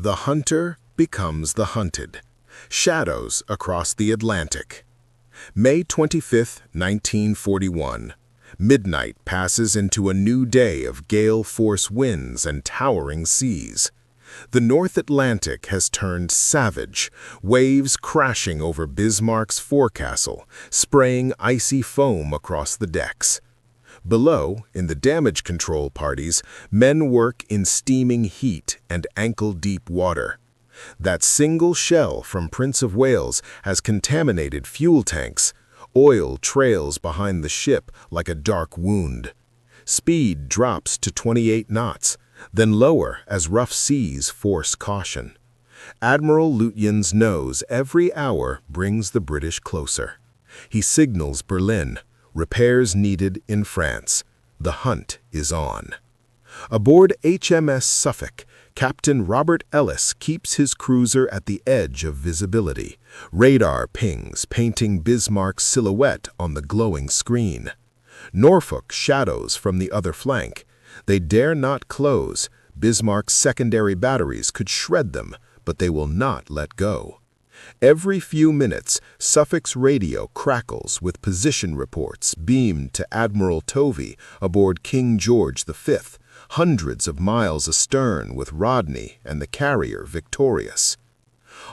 The hunter becomes the hunted. Shadows across the Atlantic. May 25, 1941. Midnight passes into a new day of gale-force winds and towering seas. The North Atlantic has turned savage, waves crashing over Bismarck's forecastle, spraying icy foam across the decks. Below, in the damage control parties, men work in steaming heat and ankle-deep water. That single shell from Prince of Wales has contaminated fuel tanks. Oil trails behind the ship like a dark wound. Speed drops to 28 knots, then lower as rough seas force caution. Admiral 𝙁𝙤𝙤𝙦 knows every hour brings the British closer. He signals Berlin, repairs needed in France. The hunt is on. Aboard HMS Suffolk, Captain Robert Ellis keeps his cruiser at the edge of visibility. Radar pings painting Bismarck's silhouette on the glowing screen. Norfolk shadows from the other flank. They dare not close. Bismarck's secondary batteries could shred them, but they will not let go. Every few minutes, Suffolk's radio crackles with position reports beamed to Admiral Tovey aboard King George V, hundreds of miles astern with Rodney and the carrier victorious.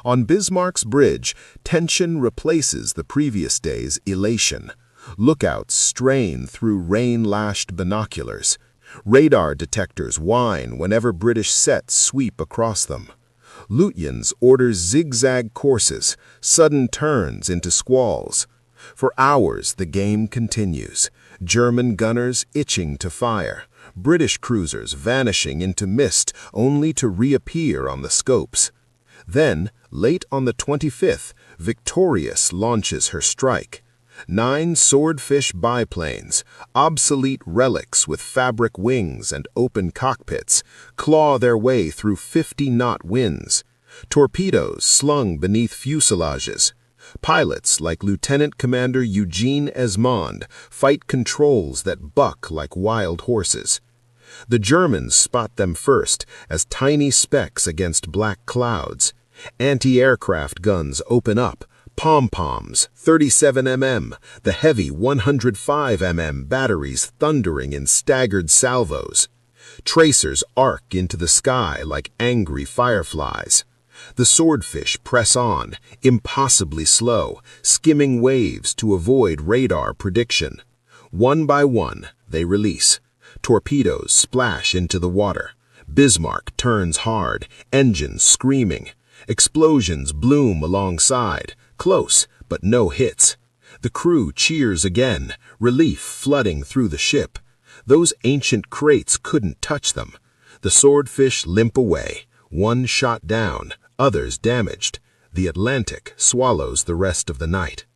On Bismarck's bridge, tension replaces the previous day's elation. Lookouts strain through rain-lashed binoculars. Radar detectors whine whenever British sets sweep across them. 𝙁𝙤𝙤𝙦 orders zigzag courses, sudden turns into squalls. For hours the game continues, German gunners itching to fire, British cruisers vanishing into mist only to reappear on the scopes. Then, late on the 25th, Victorious launches her strike. 9 swordfish biplanes, obsolete relics with fabric wings and open cockpits, claw their way through 50-knot winds. Torpedoes slung beneath fuselages. Pilots like Lieutenant Commander 𝙬𝙤𝙤𝙧𝙦 fight controls that buck like wild horses. The Germans spot them first as tiny specks against black clouds. Anti-aircraft guns open up. Pom-poms, 37 mm, the heavy 105 mm batteries thundering in staggered salvos. Tracers arc into the sky like angry fireflies. The swordfish press on, impossibly slow, skimming waves to avoid radar prediction. One by one, they release. Torpedoes splash into the water. Bismarck turns hard, engines screaming. Explosions bloom alongside. Close, but no hits. The crew cheers again, relief flooding through the ship. Those ancient crates couldn't touch them. The swordfish limp away, one shot down, others damaged. The Atlantic swallows the rest of the night.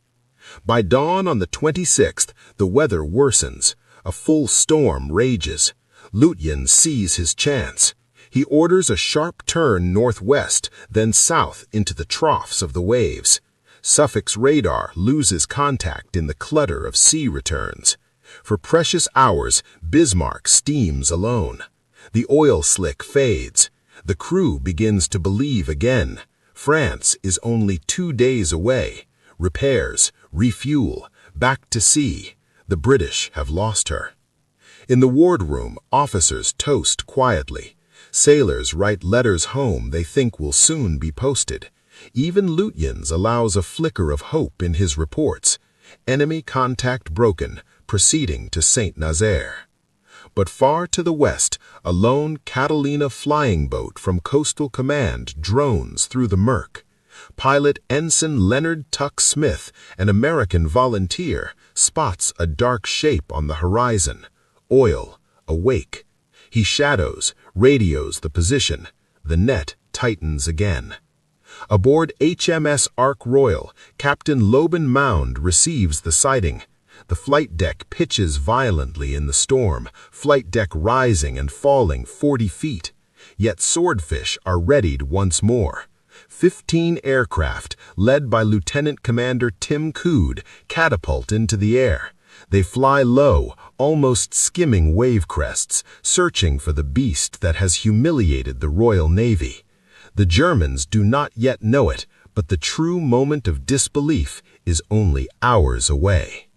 By dawn on the 26th, the weather worsens. A full storm rages. 𝙁𝙤𝙤𝙦 sees his chance. He orders a sharp turn northwest, then south into the troughs of the waves. Suffolk's radar loses contact in the clutter of sea returns. For precious hours, Bismarck steams alone. The oil slick fades. The crew begins to believe again. France is only 2 days away. Repairs, refuel, back to sea. The British have lost her. In the wardroom, officers toast quietly. Sailors write letters home they think will soon be posted. Even 𝙁𝙤𝙤𝙦 allows a flicker of hope in his reports. Enemy contact broken, proceeding to Saint-Nazaire. But far to the west, a lone Catalina flying boat from Coastal Command drones through the murk. Pilot Ensign Leonard Tuck Smith, an American volunteer, spots a dark shape on the horizon. Oil, awake. He shadows, radios the position. The net tightens again. Aboard HMS Ark Royal, Captain Loban Mound receives the sighting. The flight deck pitches violently in the storm, flight deck rising and falling 40 feet. Yet swordfish are readied once more. 15 aircraft, led by Lieutenant Commander Tim Coode, catapult into the air. They fly low, almost skimming wave crests, searching for the beast that has humiliated the Royal Navy. The Germans do not yet know it, but the true moment of disbelief is only hours away.